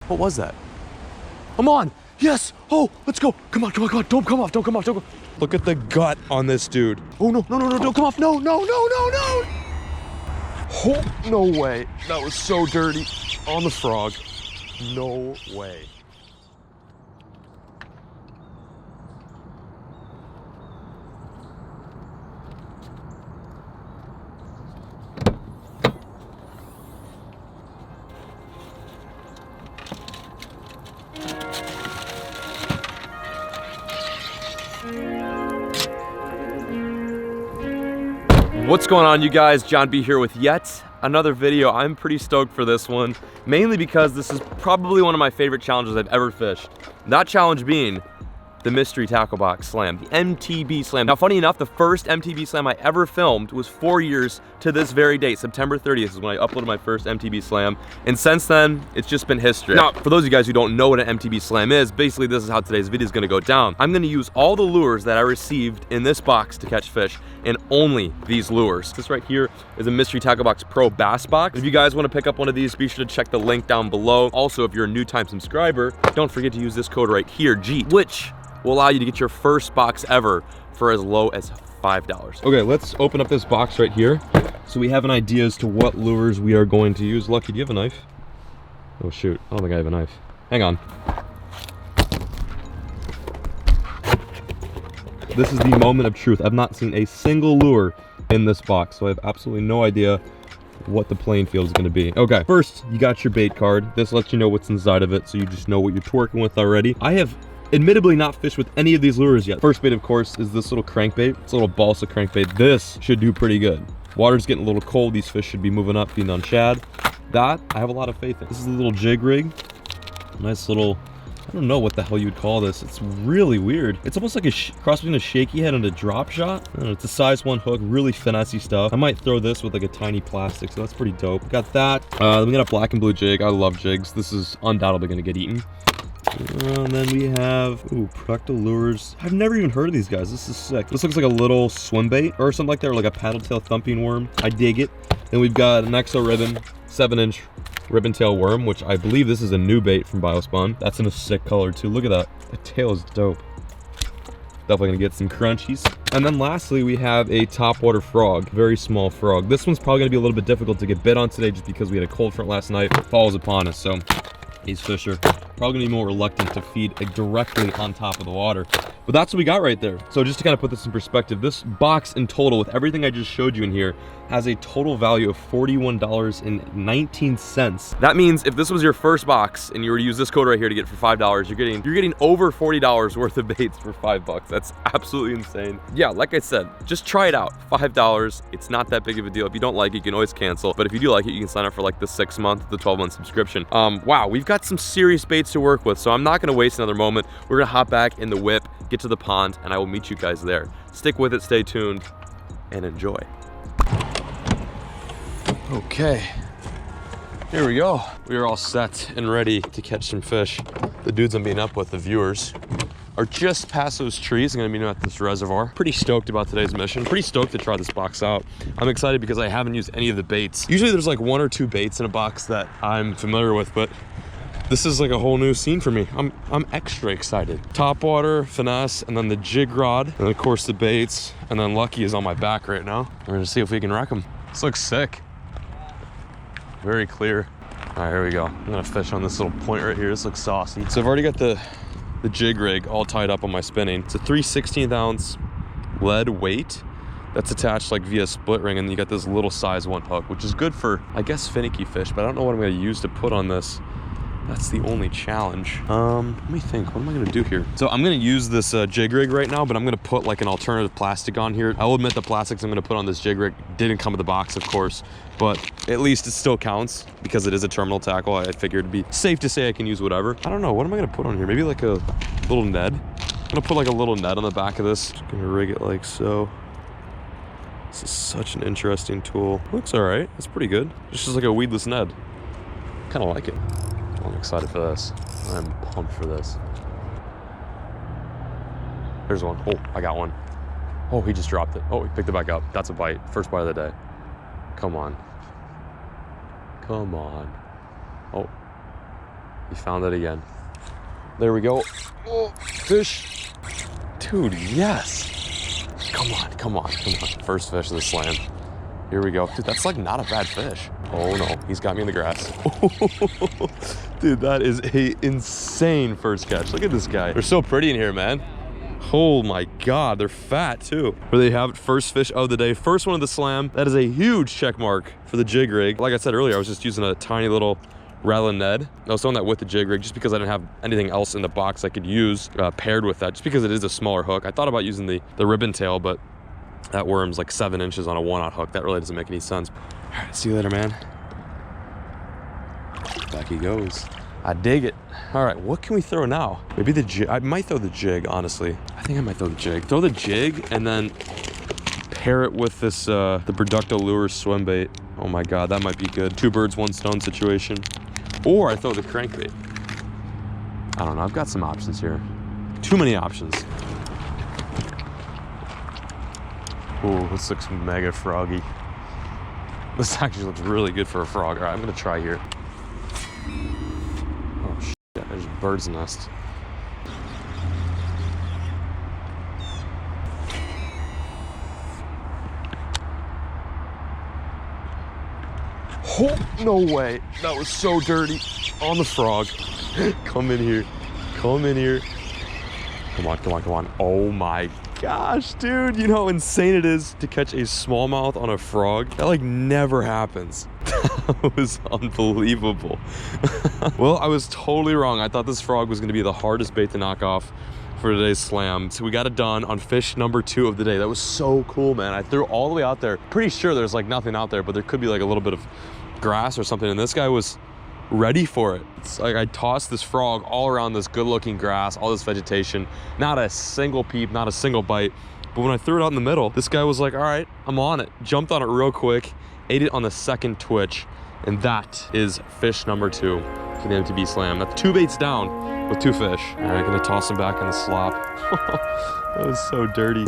What was that? I'm on. Yes. Oh, let's go. Come on, come on, come on. Don't come off. Don't come off. Don't go. Look at the gut on this dude. Oh, no, no, no, no. Don't come off. No, no, no, no, no. Oh, no way. That was so dirty. On the frog. No way. What's going on, you guys? John B here with yet another video. I'm pretty stoked for this one, mainly because this is probably one of my favorite challenges I've ever fished. That challenge being the mystery tackle box slam, the MTB slam. Now, funny enough, the first MTB slam I ever filmed was 4 years to this very date. September 30th is when I uploaded my first MTB slam, and since then, it's just been history. Now, for those of you guys who don't know what an MTB slam is, basically this is how today's video is gonna go down. I'm gonna use all the lures that I received in this box to catch fish, and only these lures. This right here is a Mystery Tackle Box Pro Bass Box. If you guys wanna pick up one of these, be sure to check the link down below. Also, if you're a new time subscriber, don't forget to use this code right here, GEET, which will allow you to get your first box ever for as low as $5. Okay, let's open up this box right here so we have an idea as to what lures we are going to use. Lucky, do you have a knife? Oh shoot, I don't think I have a knife. Hang on. This is the moment of truth. I've not seen a single lure in this box, so I have absolutely no idea what the playing field is going to be. Okay, first, you got your bait card. This lets you know what's inside of it, so you just know what you're twerking with already. I have admittedly not fished with any of these lures yet. First bait, of course, is this little crankbait. It's a little balsa crankbait. This should do pretty good. Water's getting a little cold. These fish should be moving up, feeding on shad. That, I have a lot of faith in. This is a little jig rig. Nice little, I don't know what the hell you would call this. It's really weird. It's almost like a cross between a shaky head and a drop shot. I don't know, it's a size 1 hook, really finessey stuff. I might throw this with like a tiny plastic, so that's pretty dope. Got that. Then we got a black and blue jig. I love jigs. This is undoubtedly gonna get eaten. And then we have, Productive Lures. I've never even heard of these guys. This is sick. This looks like a little swim bait or something like that, or like a paddle tail thumping worm. I dig it. Then we've got an EXO ribbon, 7-inch ribbon tail worm, which I believe this is a new bait from Biospawn. That's in a sick color too. Look at that. The tail is dope. Definitely gonna get some crunchies. And then lastly, we have a topwater frog, very small frog. This one's probably gonna be a little bit difficult to get bit on today just because we had a cold front last night. Falls upon us, so these fish are probably gonna be more reluctant to feed directly on top of the water. But that's what we got right there. So just to kind of put this in perspective, this box in total, with everything I just showed you in here, has a total value of $41.19. That means if this was your first box and you were to use this code right here to get it for $5, you're getting over $40 worth of baits for $5. That's absolutely insane. Yeah, like I said, just try it out. $5. It's not that big of a deal. If you don't like it, you can always cancel. But if you do like it, you can sign up for like the 6-month, the 12-month subscription. Wow, we've got some serious baits to work with, so I'm not gonna waste another moment. We're gonna hop back in the whip, get to the pond, and I will meet you guys there. Stick with it, stay tuned, and enjoy. Okay, here we go. We are all set and ready to catch some fish. The dudes I'm meeting up with, the viewers, are just past those trees. I'm gonna meet them at this reservoir. Pretty stoked about today's mission. Pretty stoked to try this box out. I'm excited because I haven't used any of the baits. Usually there's like 1 or 2 baits in a box that I'm familiar with, but this is like a whole new scene for me. I'm extra excited. Topwater, finesse, and then the jig rod, and of course the baits, and then Lucky is on my back right now. We're gonna see if we can wreck him. This looks sick. Very clear. All right, here we go. I'm gonna fish on this little point right here. This looks saucy. So I've already got the jig rig all tied up on my spinning. It's a 3/16 ounce lead weight that's attached like via split ring, and you got this little size 1 hook, which is good for, I guess, finicky fish, but I don't know what I'm gonna use to put on this. That's the only challenge. Let me think, what am I gonna do here? So I'm gonna use this jig rig right now, but I'm gonna put like an alternative plastic on here. I will admit the plastics I'm gonna put on this jig rig didn't come with the box, of course, but at least it still counts because it is a terminal tackle. I figured it'd be safe to say I can use whatever. I don't know, what am I gonna put on here? Maybe like a little Ned? I'm gonna put like a little Ned on the back of this. Just gonna rig it like so. This is such an interesting tool. Looks all right, it's pretty good. It's just like a weedless Ned. Kinda like it. I'm excited for this. I'm pumped for this. There's one. Oh, I got one. Oh, he just dropped it. Oh, he picked it back up. That's a bite. First bite of the day. Come on. Come on. Oh. He found it again. There we go. Oh, fish. Dude, yes. Come on, come on, come on. First fish of the slam. Here we go. Dude, that's like not a bad fish. Oh no, he's got me in the grass. Dude, that is a insane first catch. Look at this guy. They're so pretty in here, man. Oh my God, they're fat too. There they have it, first fish of the day. First one of the slam. That is a huge check mark for the jig rig. Like I said earlier, I was just using a tiny little rattle and Ned. I was throwing that with the jig rig just because I didn't have anything else in the box I could use paired with that, just because it is a smaller hook. I thought about using the ribbon tail, but that worm's like 7 inches on a 1/0 hook. That really doesn't make any sense. All right, see you later, man. Back he goes. I dig it. All right, what can we throw now? Maybe the jig. I might throw the jig, honestly. I think I might throw the jig. Throw the jig and then pair it with this, the Producto lure swim bait. Oh my God, that might be good. 2 birds, 1 stone situation. Or I throw the crankbait. I don't know, I've got some options here. Too many options. Ooh, this looks mega froggy. This actually looks really good for a frog. All right, I'm gonna try here. Oh shit, there's a bird's nest. Oh, no way. That was so dirty. On the frog. Come in here. Come in here. Come on, come on, come on. Oh my gosh, dude. You know how insane it is to catch a smallmouth on a frog? That like never happens. That was unbelievable. Well, I was totally wrong. I thought this frog was gonna be the hardest bait to knock off for today's slam. So we got it done on fish number 2 of the day. That was so cool, man. I threw all the way out there. Pretty sure there's like nothing out there, but there could be like a little bit of grass or something, and this guy was ready for it. It's like I tossed this frog all around this good looking grass, all this vegetation, not a single peep, not a single bite. But when I threw it out in the middle, this guy was like, all right, I'm on it. Jumped on it real quick, ate it on the second twitch, and that is fish number 2 for the MTB slam. That's 2 baits down with 2 fish. All right, gonna toss him back in the slop. That was so dirty.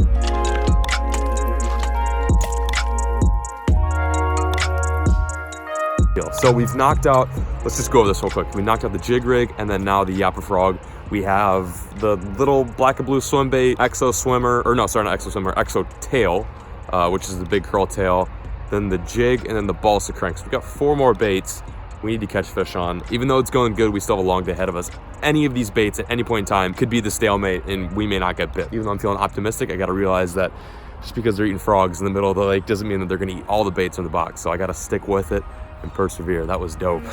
So we've knocked out, let's just go over this real quick. We knocked out the jig rig, and then now the Yappa Frog. We have the little black and blue swim bait, Exo Swimmer, or no, sorry, not Exo Swimmer, Exo Tail, which is the big curl tail, then the jig, and then the balsa crank. So we've got 4 more baits we need to catch fish on. Even though it's going good, we still have a long day ahead of us. Any of these baits at any point in time could be the stalemate, and we may not get bit. Even though I'm feeling optimistic, I gotta realize that just because they're eating frogs in the middle of the lake doesn't mean that they're gonna eat all the baits in the box. So I gotta stick with it and persevere. That was dope.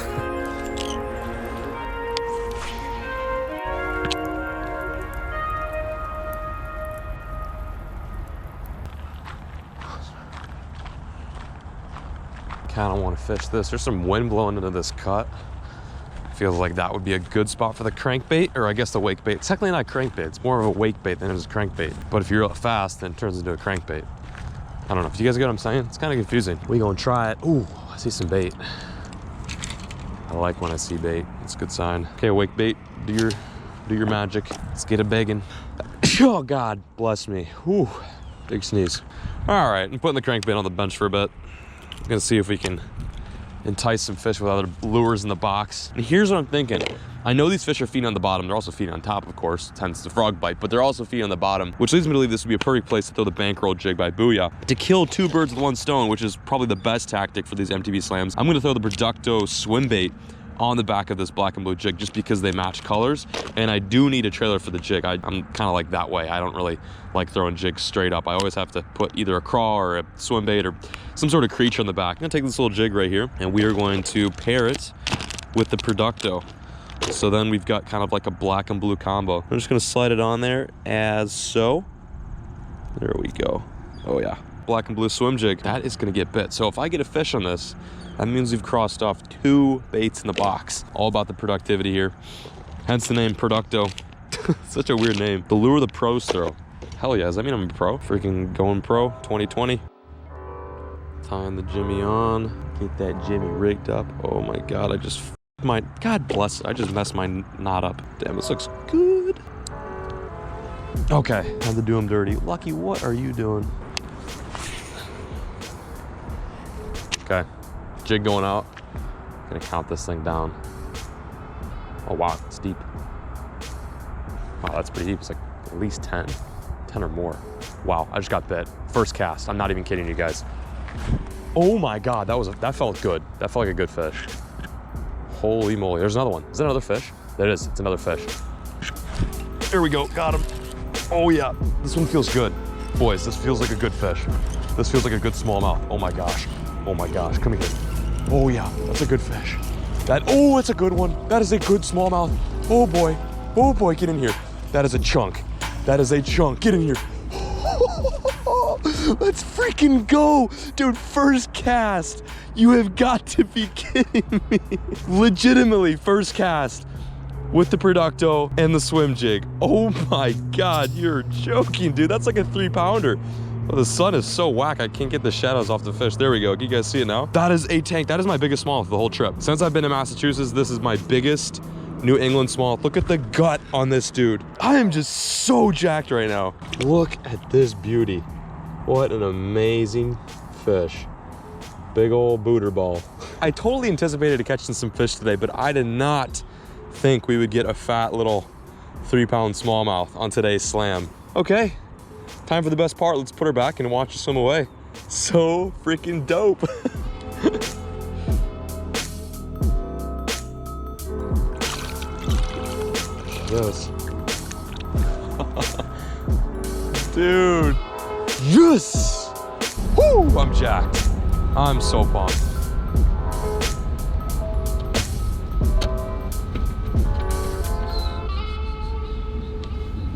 Kind of want to fish this. There's some wind blowing into this cut. Feels like that would be a good spot for the crankbait, or I guess the wake bait. It's technically not crankbait. It's more of a wake bait than it is a crankbait. But if you reel it fast, then it turns into a crankbait. I don't know. If you guys get what I'm saying? It's kind of confusing. We gonna try it. Ooh, I see some bait. I like when I see bait. It's a good sign. Okay, wake bait, do your magic. Let's get it begging. Oh God, bless me. Ooh, big sneeze. All right, I'm putting the crankbait on the bench for a bit. I'm gonna see if we can entice some fish with other lures in the box. And here's what I'm thinking. I know these fish are feeding on the bottom. They're also feeding on top, of course, hence the frog bite, but they're also feeding on the bottom, which leads me to believe this would be a perfect place to throw the bankroll jig by Booyah. To kill 2 birds with 1 stone, which is probably the best tactic for these MTB slams, I'm gonna throw the Producto swim bait on the back of this black and blue jig just because they match colors, and I do need a trailer for the jig. I'm kind of like that way. I don't really like throwing jigs straight up. I always have to put either a craw or a swim bait or some sort of creature on the back. I'm gonna take this little jig right here, and we are going to pair it with the Producto. So then we've got kind of like a black and blue combo. I'm just gonna slide it on there as so. There we go. Oh yeah, black and blue swim jig. That is gonna get bit. So if I get a fish on this, that means we've crossed off 2 baits in the box. All about the productivity here. Hence the name Producto. Such a weird name. The lure the pros throw. Hell yeah, does that mean I'm a pro? Freaking going pro 2020. Tying the jimmy on. Get that jimmy rigged up. Oh my God, I just God bless it. I just messed my knot up. Damn, this looks good. Okay, time to do them dirty. Lucky, what are you doing? Okay. Jig going out. Gonna count this thing down. Oh wow, it's deep. Wow, that's pretty deep. It's like at least 10 or more. Wow, I just got bit. First cast, I'm not even kidding you guys. Oh my God, that felt good. That felt like a good fish. Holy moly, there's another one. Is that another fish? That is, it's another fish. There we go, got him. Oh yeah, this one feels good. Boys, this feels like a good fish. This feels like a good smallmouth. Oh my gosh, come here. Oh yeah, that's a good fish. Oh, that's a good one. That is a good smallmouth. Oh boy, get in here. That is a chunk. That is a chunk, get in here. Let's freaking go. Dude, first cast. You have got to be kidding me. Legitimately, first cast with the Producto and the swim jig. Oh my God, you're joking, dude. That's like a 3-pounder. Oh, the sun is so whack, I can't get the shadows off the fish. There we go, can you guys see it now? That is a tank. That is my biggest smallmouth the whole trip. Since I've been to Massachusetts, this is my biggest New England smallmouth. Look at the gut on this dude. I am just so jacked right now. Look at this beauty. What an amazing fish. Big old booter ball. I totally anticipated catching some fish today, but I did not think we would get a fat little 3-pound smallmouth on today's slam. Okay, time for the best part. Let's put her back and watch her swim away. So freaking dope. Yes. Dude. Yes! Woo! I'm jacked. I'm so pumped.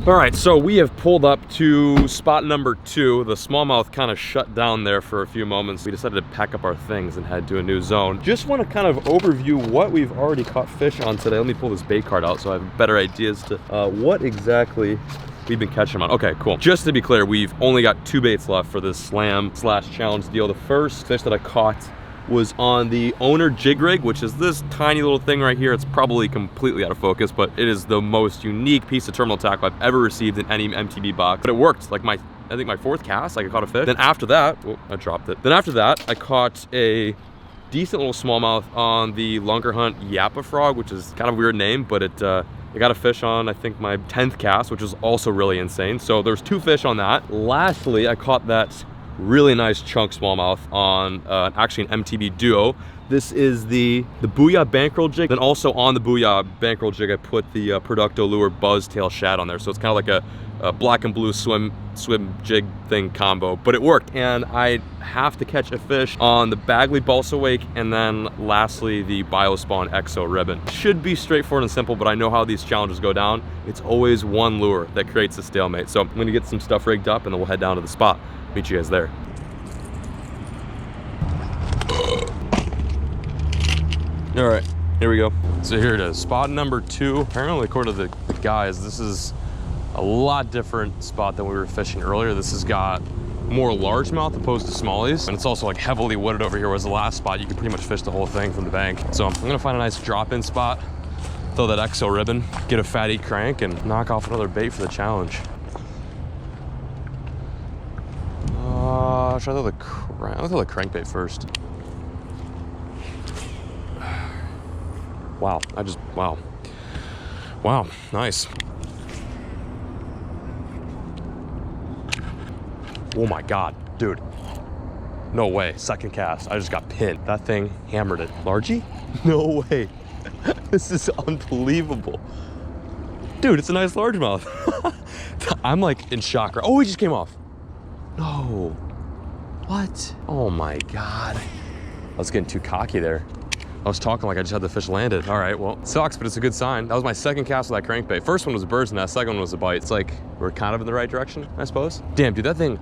All right, so we have pulled up to spot number 2. The smallmouth kind of shut down there for a few moments. We decided to pack up our things and head to a new zone. Just want to kind of overview what we've already caught fish on today. Let me pull this bait card out so I have better ideas to what exactly we've been catching them on. Okay, cool. Just to be clear, we've only got 2 baits left for this slam/challenge deal. The first fish that I caught was on the owner jig rig, which is this tiny little thing right here. It's probably completely out of focus, but it is the most unique piece of terminal tackle I've ever received in any MTB box. But it worked. Like I think my 4th cast, I caught a fish. Then after that, oh, I dropped it. Then after that, I caught a decent little smallmouth on the Lunker Hunt Yappa Frog, which is kind of a weird name, but it got a fish on, I think, my 10th cast, which was also really insane. So there's 2 fish on that. Lastly, I caught that really nice chunk smallmouth on actually an MTB duo. This is the Booyah bankroll jig. Then also on the Booyah bankroll jig, I put the Producto lure buzztail shad on there. So it's kind of like a black and blue swim jig thing combo, but it worked. And I have to catch a fish on the Bagley balsa wake, and then lastly the Biospawn EXO ribbon. Should be straightforward and simple, but I know how these challenges go down. It's always one lure that creates a stalemate. So I'm gonna get some stuff rigged up and then we'll head down to the spot. Meet you guys there. All right, here we go. So here it is, spot number 2. Apparently, according to the guys, this is a lot different spot than we were fishing earlier. This has got more largemouth opposed to smallies, and it's also like heavily wooded over here, whereas the last spot you can pretty much fish the whole thing from the bank. So I'm gonna find a nice drop-in spot, throw that EXO ribbon, get a fatty crank, and knock off another bait for the challenge. Should I throw the crankbait first? Wow, wow, nice. Oh my God, dude. No way, 2nd cast, I just got pinned. That thing hammered it. Largie? No way. This is unbelievable. Dude, it's a nice largemouth. I'm like in shock. Oh, he just came off. No. What? Oh my God. I was getting too cocky there. I was talking like I just had the fish landed. All right, well, it sucks, but it's a good sign. That was my 2nd cast with that crankbait. First one was a bird's nest, 2nd one was a bite. It's like, we're kind of in the right direction, I suppose. Damn, dude, that thing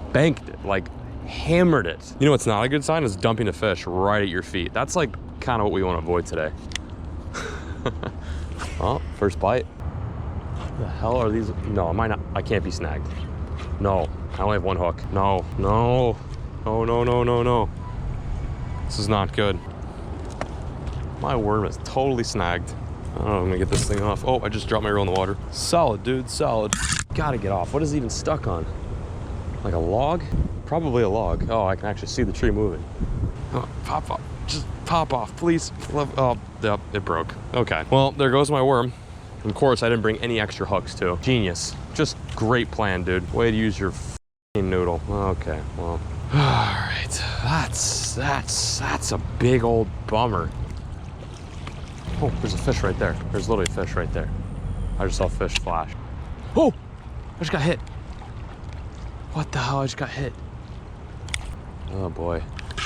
spanked it, like hammered it. You know what's not a good sign is dumping a fish right at your feet. That's like kind of what we want to avoid today. Oh, first bite. What the hell are these? No, I can't be snagged. No, I only have 1 hook. No. This is not good. My worm is totally snagged. I don't know if I'm gonna get this thing off. Oh, I just dropped my reel in the water. Solid, dude, solid. Gotta get off. What is it even stuck on? Like a log? Probably a log. Oh, I can actually see the tree moving. Oh, pop. Just pop off, please. Oh, yep, it broke. Okay, well, there goes my worm. Of course, I didn't bring any extra hooks too. Genius. Just great plan, dude. Way to use your f***ing noodle. Okay, well. All right, that's a big old bummer. Oh, there's a fish right there. There's literally a fish right there. I just saw a fish flash. Oh, I just got hit. What the hell, I just got hit. Oh boy.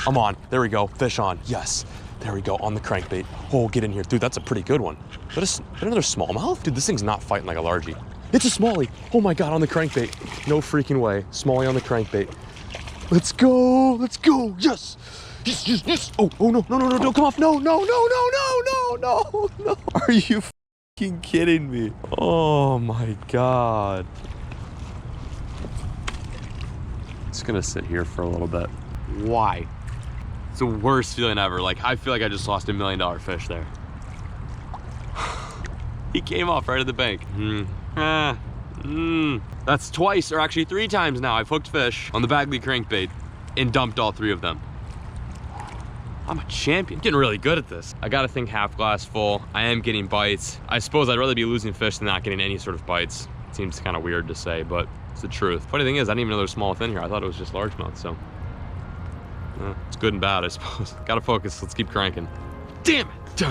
I'm on, there we go, fish on, yes. There we go, on the crankbait. Oh, get in here. Dude, that's a pretty good one. But another smallmouth? Dude, this thing's not fighting like a largie. It's a smallie. Oh my God, on the crankbait. No freaking way. Smallie on the crankbait. Let's go, let's go, yes. Yes, yes, yes. Oh, no, don't come off. No. Are you fucking kidding me? Oh my God. It's gonna sit here for a little bit. Why? It's the worst feeling ever. Like, I feel like I just lost $1 million fish there. He came off right at the bank. That's twice, or actually 3 times now, I've hooked fish on the Bagley crankbait and dumped all 3 of them. I'm a champion. Getting really good at this. I gotta think half glass full. I am getting bites. I suppose I'd rather be losing fish than not getting any sort of bites. It seems kind of weird to say, but it's the truth. Funny thing is, I didn't even know there was smallmouth in here. I thought it was just largemouth, so. It's good and bad, I suppose. Gotta focus, let's keep cranking. Damn it!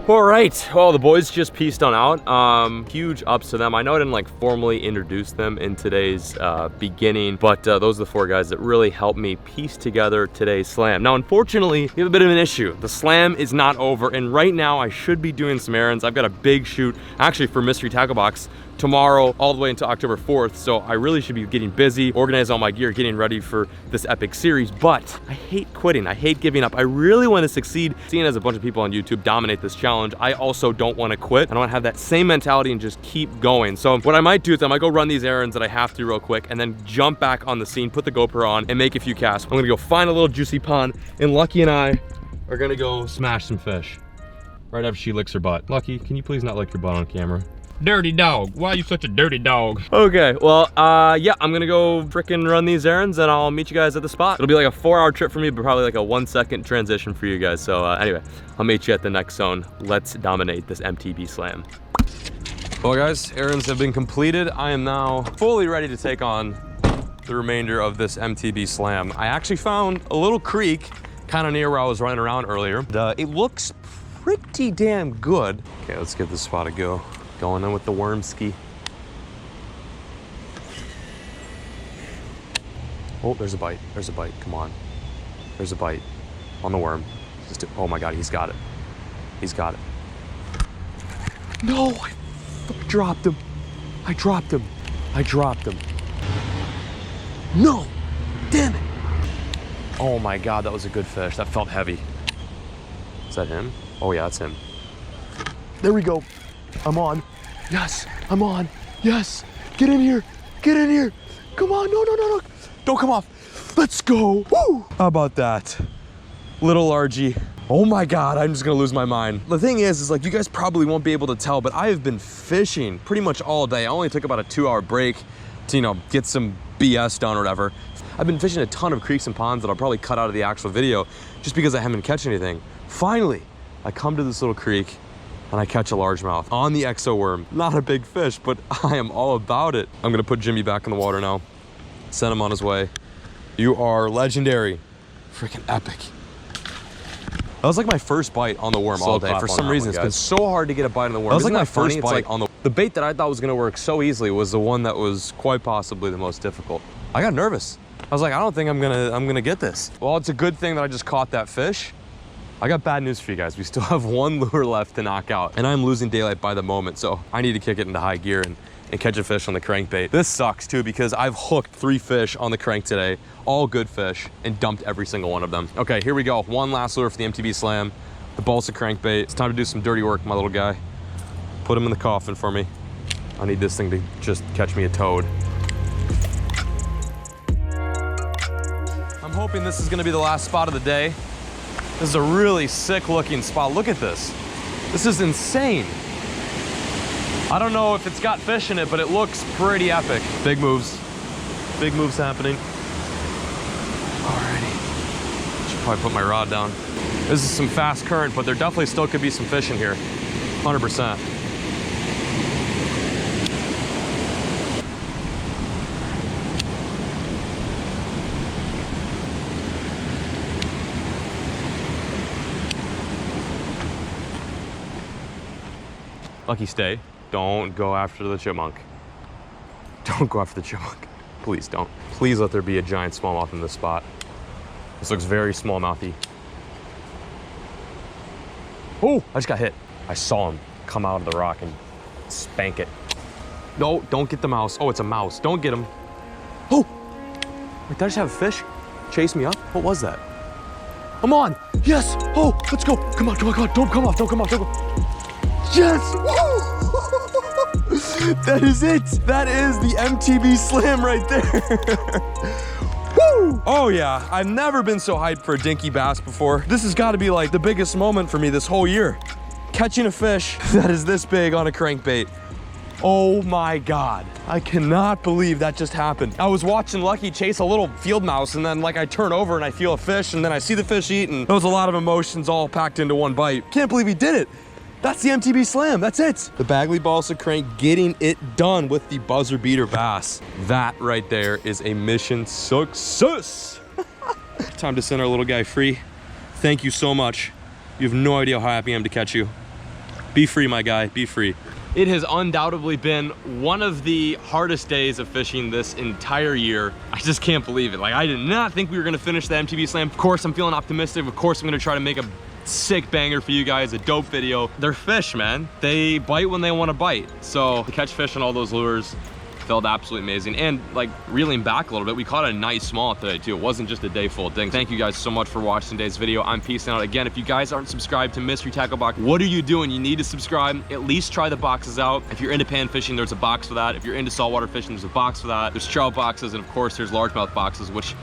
All right, well, the boys just pieced on out. Huge ups to them. I know I didn't like formally introduce them in today's beginning, but those are the 4 guys that really helped me piece together today's slam. Now, unfortunately, we have a bit of an issue. The slam is not over, and right now I should be doing some errands. I've got a big shoot, actually for Mystery Tackle Box, tomorrow all the way until October 4th, so I really should be getting busy, organizing all my gear, getting ready for this epic series, but I hate quitting. I hate giving up. I really want to succeed. Seeing as a bunch of people on YouTube dominate this challenge, I also don't want to quit. I don't want to have that same mentality and just keep going. So what I might do is I might go run these errands that I have to real quick and then jump back on the scene, put the GoPro on, and make a few casts. I'm gonna go find a little juicy pond, and Lucky and I are gonna go smash some fish right after she licks her butt. Lucky, can you please not lick your butt on camera? Dirty dog. Why are you such a dirty dog? Okay, well, yeah, I'm gonna go frickin' run these errands and I'll meet you guys at the spot. It'll be like a 4-hour trip for me, but probably like a 1-second transition for you guys. So anyway, I'll meet you at the next zone. Let's dominate this MTB slam. Well guys, errands have been completed. I am now fully ready to take on the remainder of this MTB slam. I actually found a little creek kind of near where I was running around earlier. It looks pretty damn good. Okay, let's give this spot a go. Going in with the worm ski. Oh, there's a bite. There's a bite. Come on. There's a bite on the worm. Oh my God, he's got it. He's got it. No, I dropped him. I dropped him. I dropped him. No, damn it. Oh my God, that was a good fish. That felt heavy. Is that him? Oh yeah, it's him. There we go. I'm on. Yes, I'm on. Yes. Get in here. Get in here. Come on. No. Don't come off. Let's go. Woo. How about that? Little largie. Oh my God, I'm just gonna lose my mind. The thing is like, you guys probably won't be able to tell, but I have been fishing pretty much all day. I only took about a 2-hour break to, you know, get some BS done or whatever. I've been fishing a ton of creeks and ponds that I'll probably cut out of the actual video just because I haven't catching anything. Finally, I come to this little creek and I catch a largemouth on the exo worm. Not a big fish, but I am all about it. I'm gonna put Jimmy back in the water now. Send him on his way. You are legendary. Freaking epic. That was like my first bite on the worm all day. For some reason, it's been so hard to get a bite on the worm. That was like my first bite on the bait that I thought was gonna work so easily was the one that was quite possibly the most difficult. I got nervous. I was like, I don't think I'm gonna get this. Well, it's a good thing that I just caught that fish. I got bad news for you guys. We still have 1 lure left to knock out, and I'm losing daylight by the moment, so I need to kick it into high gear and catch a fish on the crankbait. This sucks too, because I've hooked 3 fish on the crank today, all good fish, and dumped every single one of them. Okay, here we go. 1 last lure for the MTB slam. The balsa crankbait. It's time to do some dirty work, my little guy. Put him in the coffin for me. I need this thing to just catch me a toad. I'm hoping this is gonna be the last spot of the day. This is a really sick looking spot. Look at this. This is insane. I don't know if it's got fish in it, but it looks pretty epic. Big moves. Big moves happening. All right. Probably put my rod down. This is some fast current, but there definitely still could be some fish in here. 100%. Lucky, stay. Don't go after the chipmunk. Don't go after the chipmunk. Please don't. Please let there be a giant smallmouth in this spot. This looks very smallmouthy. Oh, I just got hit. I saw him come out of the rock and spank it. No, don't get the mouse. Oh, it's a mouse. Don't get him. Oh, wait, did I just have a fish chase me up? What was that? I'm on. Yes. Oh, let's go. Come on, come on, come on. Don't come off. Don't come off. Don't come. Yes. That is it. That is the MTB slam right there. Woo! Oh yeah, I've never been so hyped for a dinky bass before. This has got to be like the biggest moment for me this whole year. Catching a fish that is this big on a crankbait. Oh my God. I cannot believe that just happened. I was watching Lucky chase a little field mouse, and then like I turn over and I feel a fish, and then I see the fish eat, and there was a lot of emotions all packed into one bite. Can't believe he did it. That's the MTB slam, that's it. The Bagley balsa crank getting it done with the buzzer beater bass. That right there is a mission success. Time to send our little guy free. Thank you so much. You have no idea how happy I am to catch you. Be free, my guy, be free. It has undoubtedly been one of the hardest days of fishing this entire year. I just can't believe it. Like, I did not think we were gonna finish the MTB slam. Of course, I'm feeling optimistic. Of course, I'm gonna try to make a sick banger for you guys, a dope video. They're fish, man. They bite when they want to bite. So to catch fish on all those lures felt absolutely amazing. And like reeling back a little bit, we caught a nice small today too. It wasn't just a day full of things. Thank you guys so much for watching today's video. I'm peacing out. Again, if you guys aren't subscribed to Mystery Tackle Box, what are you doing? You need to subscribe. At least try the boxes out. If you're into pan fishing, there's a box for that. If you're into saltwater fishing, there's a box for that. There's trout boxes, and of course there's largemouth boxes, which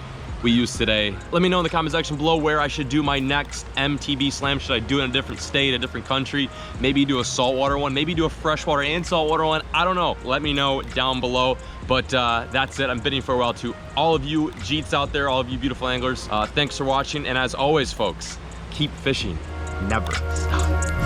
we used today. Let me know in the comment section below where I should do my next MTB slam. Should I do it in a different state, a different country? Maybe do a saltwater one, maybe do a freshwater and saltwater one. I don't know. Let me know down below. But that's it. I'm bidding farewell to all of you Jeets out there, all of you beautiful anglers. Thanks for watching. And as always, folks, keep fishing. Never stop.